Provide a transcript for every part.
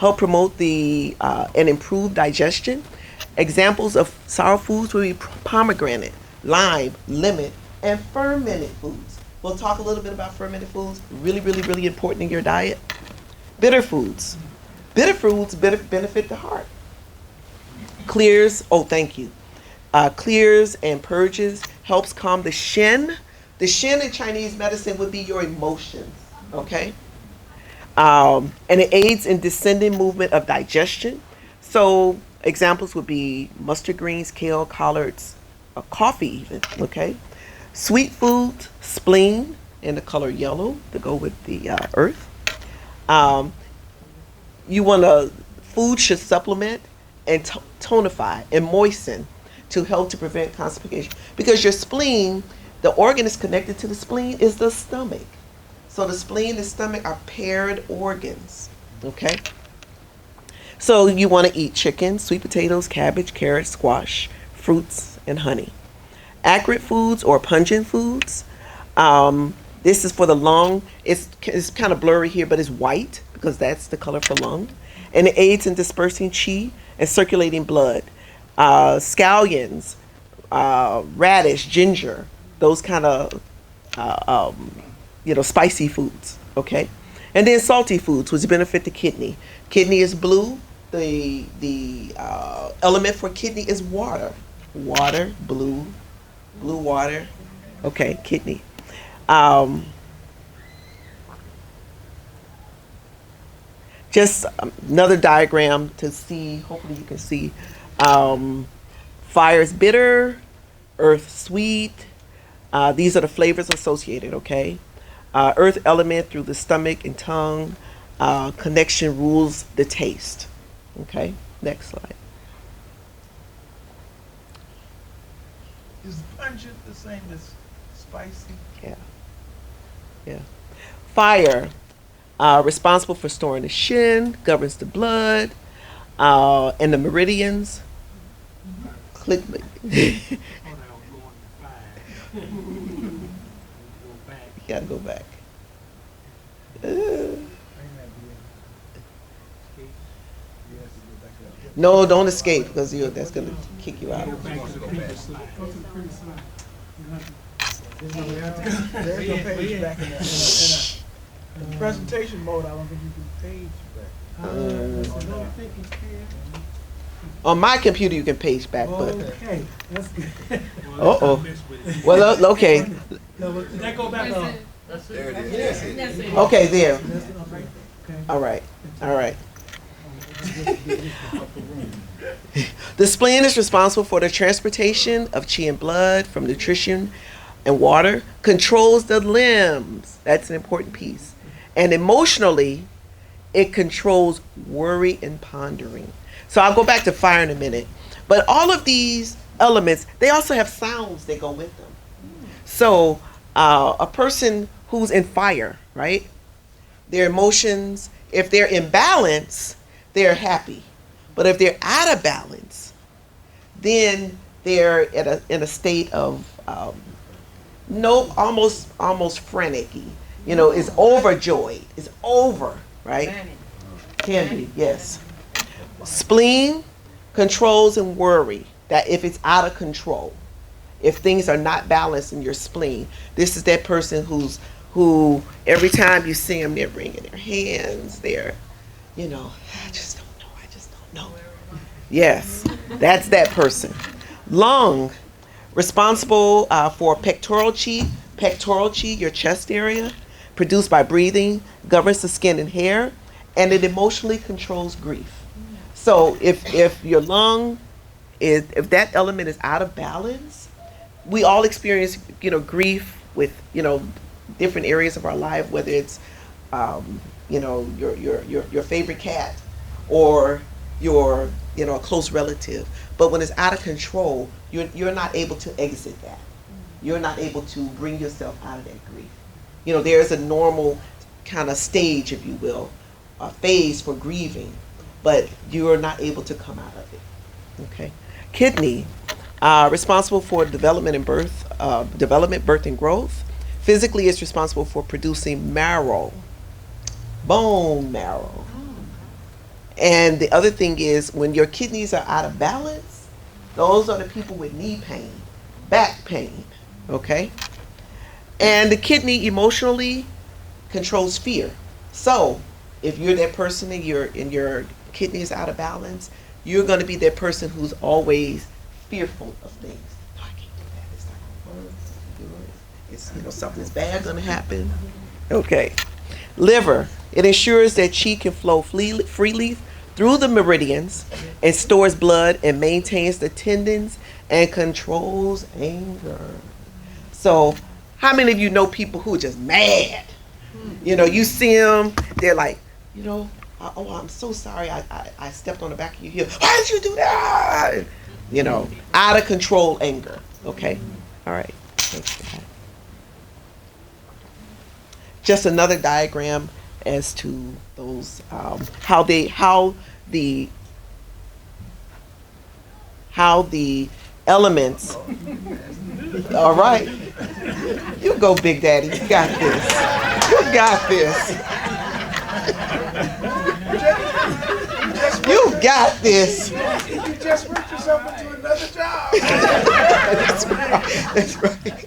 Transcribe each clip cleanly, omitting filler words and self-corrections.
help promote the and improve digestion. Examples of sour foods would be pomegranate, lime, lemon, and fermented foods. We'll talk a little bit about fermented foods. Really, really, really important in your diet. Bitter foods. Bitter foods benefit the heart. Clears, oh, thank you. Clears and purges, helps calm the shen. The shen in Chinese medicine would be your emotions, okay? And it aids in descending movement of digestion. So examples would be mustard greens, kale, collards, coffee even, okay? Sweet foods, spleen, in the color yellow to go with the earth. Food should supplement and tonify and moisten to help to prevent constipation. Because your spleen, the organ is connected to the spleen is the stomach. So the spleen and stomach are paired organs, okay? So you want to eat chicken, sweet potatoes, cabbage, carrots, squash, fruits, and honey. Acrid foods or pungent foods. This is for the lung. It's kind of blurry here, but it's white because that's the color for lung. And it aids in dispersing qi and circulating blood. Scallions, radish, ginger, those kind of, spicy foods, okay? And then salty foods, which benefit the kidney. Kidney is blue. The element for kidney is water. Water, blue water. Okay, kidney. Just another diagram to see, hopefully you can see. Fire is bitter, earth sweet. These are the flavors associated, okay? Earth element through the stomach and tongue. Connection rules the taste. Okay, next slide. Is pungent the same as spicy? Yeah. Fire, responsible for storing the shin, governs the blood, and the meridians. Click. You gotta go back. No, don't escape because that's gonna kick you out. There's no page back in the presentation mode. I don't think you can page back. On my computer, you can page back, but. Okay, that's good. Well, okay. Did that go back on? There it is. Okay, there. All right. The spleen is responsible for the transportation of qi and blood from nutrition and water, controls the limbs. That's an important piece. And emotionally, it controls worry and pondering. So I'll go back to fire in a minute. But all of these elements, they also have sounds that go with them. So a person who's in fire, right? Their emotions, if they're in balance, they're happy. But if they're out of balance, then they're in a state of almost frantic-y. Is overjoyed. It's over, right? Can be, yes. Spleen controls and worry. That if it's out of control, if things are not balanced in your spleen, this is that person who every time you see them, they're wringing their hands. They're, I just don't know. Yes, that's that person. Lung, responsible for pectoral chi, your chest area, produced by breathing, governs the skin and hair, and it emotionally controls grief. So if your lung if that element is out of balance, we all experience grief with different areas of our life, whether it's your favorite cat or your a close relative. But when it's out of control, you're not able to exit that. You're not able to bring yourself out of that grief. There's a normal kind of stage, if you will, a phase for grieving, but you're not able to come out of it. Okay. Kidney, responsible for development, birth and growth. Physically, it's responsible for producing marrow, bone marrow, And the other thing is when your kidneys are out of balance, those are the people with knee pain, back pain, okay? And the kidney emotionally controls fear. So if you're that person and your kidney is out of balance, you're going to be that person who's always fearful of things. No, I can't do that. It's not going to work. It's, something's bad going to happen. Okay. Liver. It ensures that chi can flow freely through the meridians and stores blood and maintains the tendons and controls anger. So, how many of you know people who are just mad? You see them, they're like, oh, I'm so sorry, I stepped on the back of your heel. Why did you do that? Out of control anger. Okay, all right. Just another diagram as to those how the elements. All right, you go, Big Daddy. You got this. You got this. You got this. You just worked yourself into another job. That's right.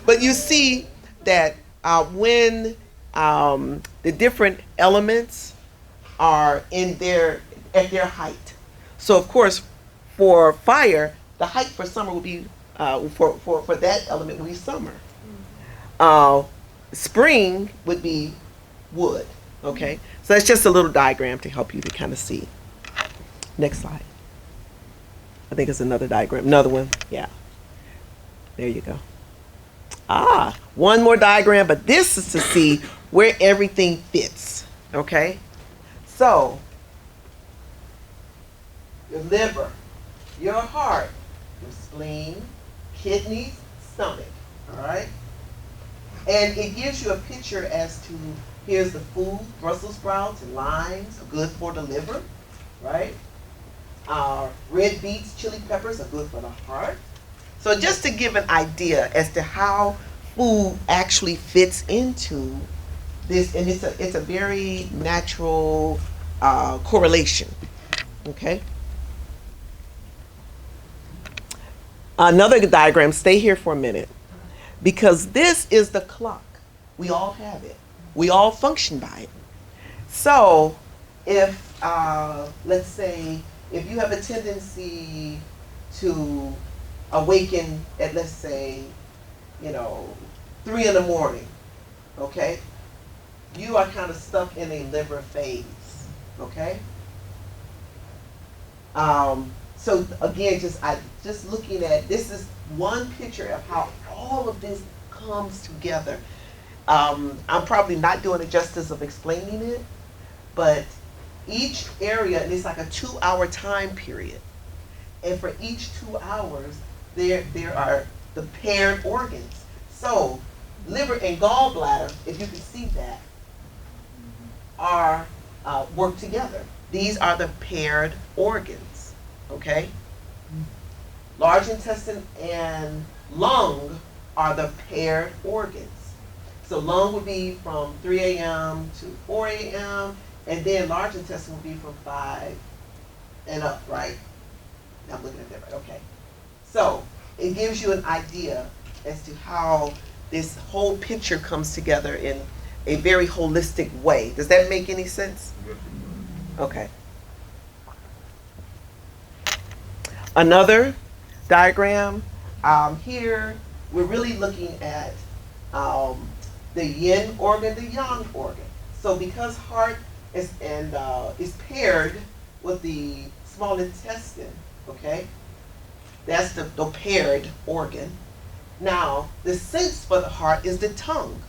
But you see that when the different elements are at their height. So of course, for fire, the height for summer would be for that element would be summer. Spring would be wood. Okay, so that's just a little diagram to help you to kind of see. Next slide. I think it's another diagram. Another one. Yeah. There you go. One more diagram, but this is to see where everything fits. Okay? So, your liver, your heart, your spleen, kidneys, stomach. All right? And it gives you a picture as to, here's the food, Brussels sprouts and limes are good for the liver, right? Red beets, chili peppers are good for the heart. So just to give an idea as to how food actually fits into this, and it's a very natural correlation, okay? Another diagram, stay here for a minute, because this is the clock. We all have it. We all function by it. So if, let's say, if you have a tendency to awaken at, let's say, 3 in the morning, okay? You are kind of stuck in a liver phase, okay? So again, just looking at, this is one picture of how all of this comes together. I'm probably not doing it justice of explaining it, but each area, and it's like a 2-hour time period. And for each 2 hours, there are the paired organs. So liver and gallbladder, if you can see that, are work together. These are the paired organs, okay? Large intestine and lung are the paired organs. So lung would be from 3 a.m. to 4 a.m. and then large intestine would be from 5 and up, right? I'm looking at that right, okay. So it gives you an idea as to how this whole picture comes together in a very holistic way. Does that make any sense? Okay. Another diagram. Here we're really looking at the yin organ, the yang organ. So because heart is paired with the small intestine, okay? That's the paired organ. Now, the sense for the heart is the tongue.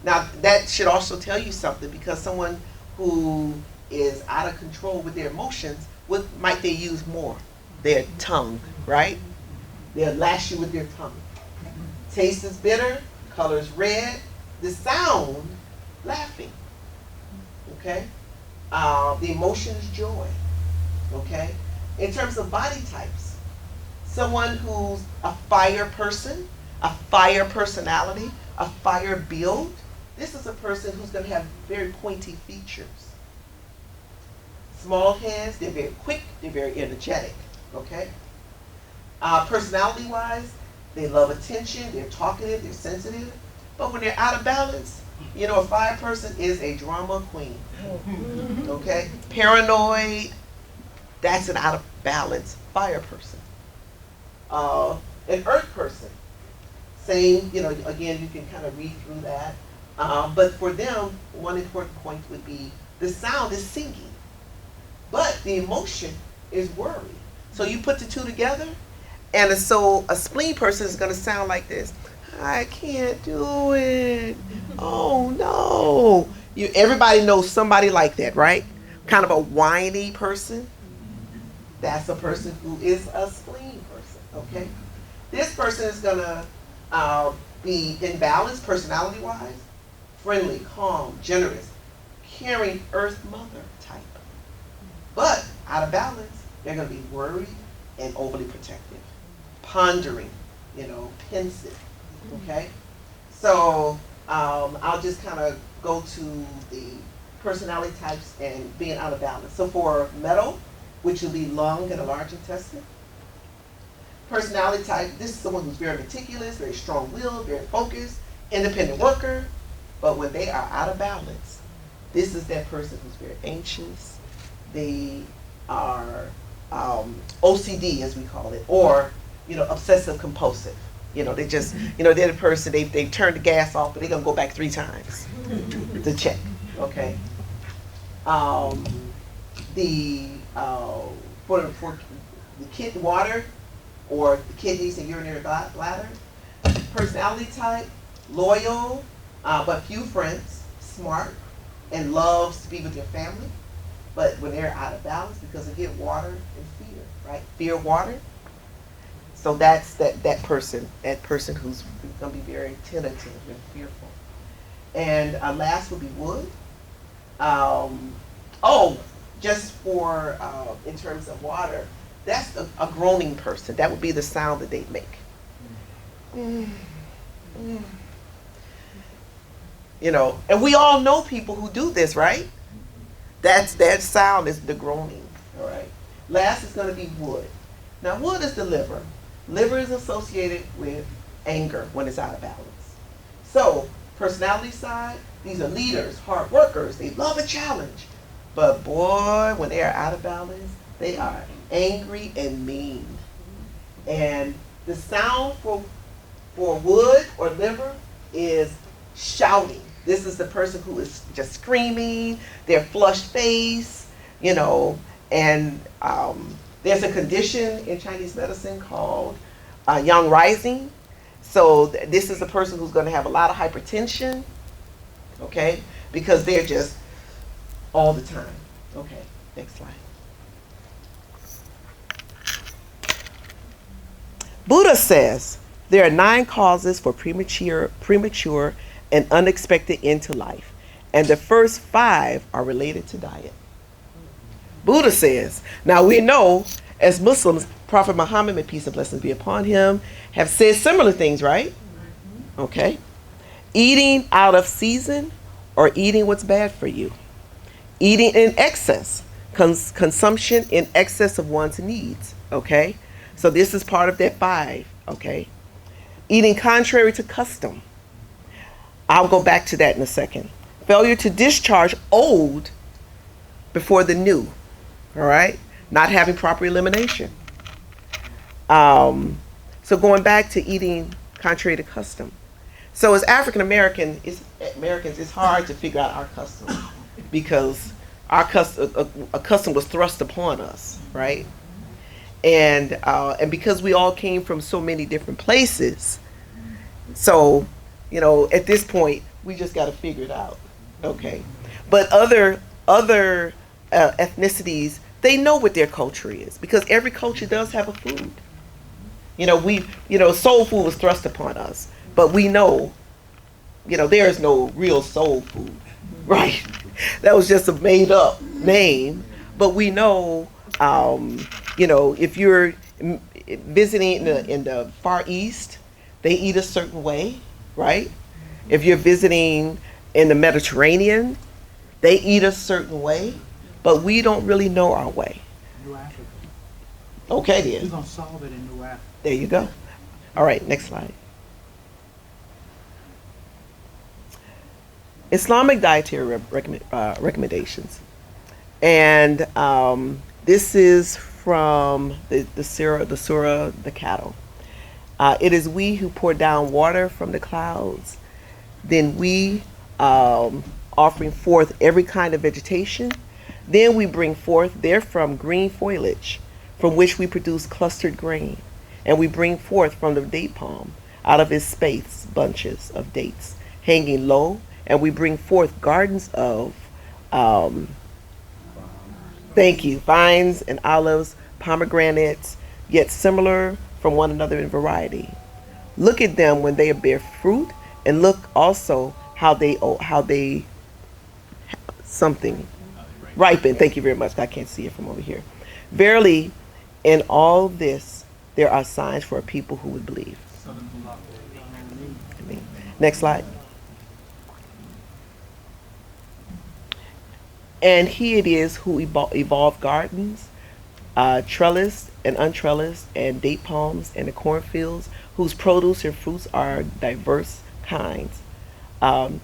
Now, that should also tell you something, because someone who is out of control with their emotions, what might they use more? Their tongue, right? They'll lash you with their tongue. Taste is bitter, color is red, the sound, laughing, okay? The emotion is joy, okay? In terms of body types, someone who's a fire person, a fire personality, a fire build, this is a person who's going to have very pointy features. Small hands, they're very quick, they're very energetic, okay? Personality-wise, they love attention, they're talkative, they're sensitive. But when they're out of balance, you know, a fire person is a drama queen, okay? Paranoid, that's an out of balance fire person. An earth person, same, you know, again, you can kind of read through that. But for them, one important point would be the sound is singing, but the emotion is worry. So you put the two together, and so a spleen person is going to sound like this. I can't do it. Oh no. Everybody knows somebody like that, right? Kind of a whiny person. That's a person who is a spleen person, okay? This person is going to be in balance personality-wise, friendly, calm, generous, caring earth mother type. But out of balance, they're going to be worried and overly protective, pondering, you know, pensive, okay? So I'll just kind of go to the personality types and being out of balance. So for metal, which will be lung and a large intestine, personality type, this is someone who's very meticulous, very strong-willed, very focused, independent worker. But when they are out of balance, this is that person who's very anxious. They are OCD, as we call it, or, you know, obsessive compulsive. You know, they just, you know, they're the person, they've turned the gas off, but they're going to go back 3 times to check, okay? For the kid water, or the kidneys and urinary bladder, personality type, loyal, but few friends, smart, and loves to be with your family. But when they're out of balance, because again, water and fear, right? Fear of water. So that's that person who's going to be very tentative and fearful. And last would be wood. Just for, in terms of water, that's a groaning person. That would be the sound that they make. You know, and we all know people who do this, right? That sound is the groaning, all right? Last is going to be wood. Now, wood is the liver. Liver is associated with anger when it's out of balance. So, personality side, these are leaders, hard workers. They love a challenge. But boy, when they are out of balance, they are angry and mean. And the sound for wood or liver is shouting. This is the person who is just screaming, they're flushed face, you know, and there's a condition in Chinese medicine called yang rising. So this is a person who's going to have a lot of hypertension, okay, because they're just all the time. Okay, next slide. Buddha says there are 9 causes for premature and unexpected end to life, and the first 5 are related to diet. Buddha says, now we know as Muslims, Prophet Mohammed, may peace and blessings be upon him, have said similar things, right? Okay. Eating out of season or eating what's bad for you. Eating in excess, consumption in excess of one's needs, okay? So this is part of that 5, okay? Eating contrary to custom. I'll go back to that in a second. Failure to discharge old before the new, all right? Not having proper elimination. So going back to eating contrary to custom. So as African Americans, it's hard to figure out our custom because our a custom was thrust upon us, right? And because we all came from so many different places, so, you know, at this point, we just got to figure it out, okay? But other ethnicities, they know what their culture is because every culture does have a food. You know, soul food was thrust upon us, but we know, you know, there is no real soul food, right? That was just a made up name, but we know, you know, if you're visiting in the Far East, they eat a certain way, right? If you're visiting in the Mediterranean, they eat a certain way. but we don't really know our way. New Africa. Okay We're then. gonna solve it in New Africa. There you go. All right, next slide. Islamic dietary recommendations. And this is from the surah, the cattle. It is we who pour down water from the clouds. Then we offering forth every kind of vegetation. Then we bring forth therefrom green foliage, from which we produce clustered grain. And we bring forth from the date palm, out of its space, bunches of dates, hanging low. And we bring forth gardens of, vines and olives, pomegranates, yet similar from one another in variety. Look at them when they bear fruit, and look also how they ripen. Thank you very much. I can't see it from over here. Verily, in all this, there are signs for a people who would believe. Next slide. And he it is who evolved gardens, trellised and untrellised, and date palms, and the cornfields, whose produce and fruits are diverse kinds, and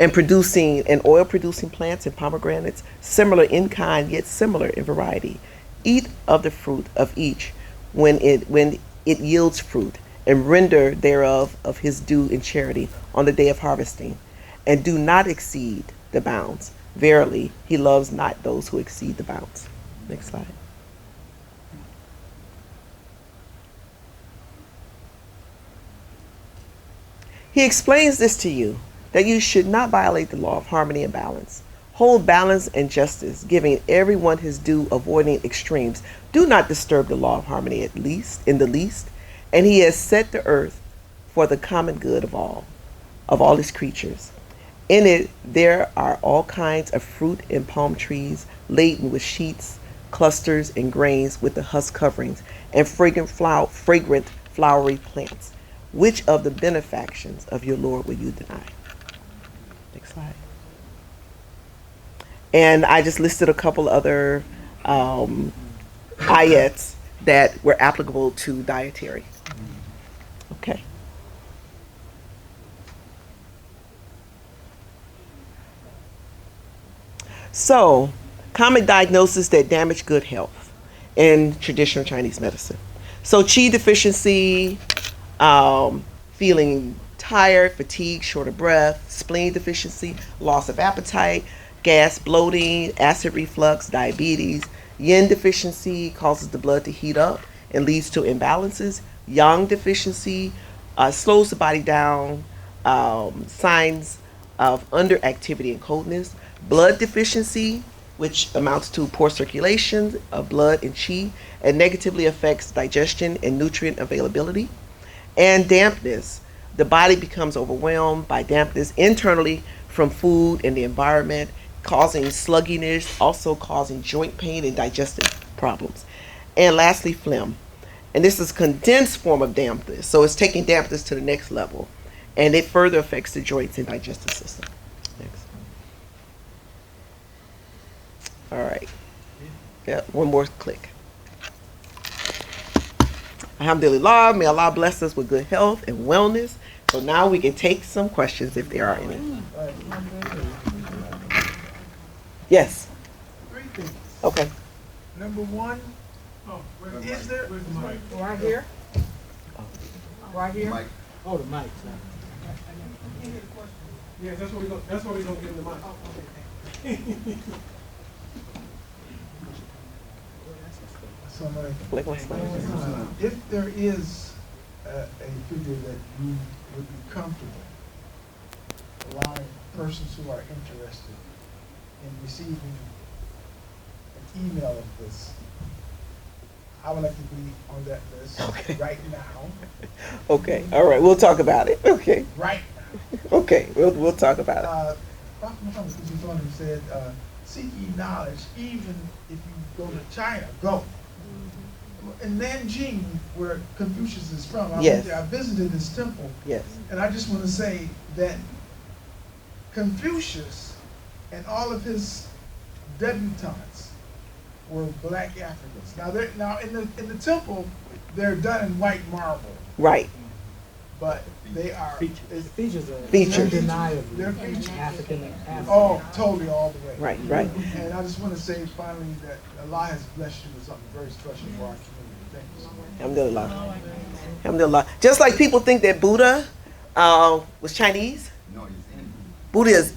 oil-producing plants and pomegranates, similar in kind, yet similar in variety. Eat of the fruit of each when it yields fruit, and render thereof of his due in charity on the day of harvesting, and do not exceed the bounds. Verily, he loves not those who exceed the bounds. Next slide. He explains this to you, that you should not violate the law of harmony and balance. Hold balance and justice, giving everyone his due, avoiding extremes. Do not disturb the law of harmony in the least. And he has set the earth for the common good of all his creatures. In it there are all kinds of fruit and palm trees, laden with sheets, clusters, and grains with the husk coverings, and fragrant flowery plants. Which of the benefactions of your Lord will you deny? Next slide. And I just listed a couple other ayats that were applicable to dietary. Okay. So, common diagnosis that damage good health in traditional Chinese medicine. So, qi deficiency, feeling tired, fatigue, short of breath, spleen deficiency, loss of appetite, gas, bloating, acid reflux, diabetes. Yin deficiency causes the blood to heat up and leads to imbalances. Yang deficiency slows the body down, signs of underactivity and coldness. Blood deficiency, which amounts to poor circulation of blood and qi, and negatively affects digestion and nutrient availability. And dampness, the body becomes overwhelmed by dampness internally from food and the environment, causing sluggishness, also causing joint pain and digestive problems. And lastly, phlegm. And this is a condensed form of dampness, so it's taking dampness to the next level, and it further affects the joints and digestive system. Next. All right. Yeah, one more click. Alhamdulillah, may Allah bless us with good health and wellness. So now we can take some questions if there are any. Yes. Three things. Okay. Number one, is there Right here? Right here? Mike, Oh, the mic. Yeah, that's what we gonna get in the mic. Click one slide. If there is a figure that you would be comfortable allowing persons who are interested in receiving an email of this, I would like to be on that list right now. Okay. All right. We'll talk about it. Okay. Right now. Okay. We'll talk about it. Prophet Muhammad said, seek ye knowledge, even if you go to China, go. In Nanjing, where Confucius is from, I went there, I visited his temple. Yes. And I just want to say that Confucius and all of his debutantes were black Africans. Now in the temple, they're done in white marble, Right. but they are Features. Features are Features. undeniably They're features. African. Oh, totally all the way. Right. Right. And I just want to say finally that Allah has blessed you with something very special for our community. Thank you so much. Alhamdulillah. Alhamdulillah. Just like people think that Buddha was Chinese, No, he's Indian. Buddha is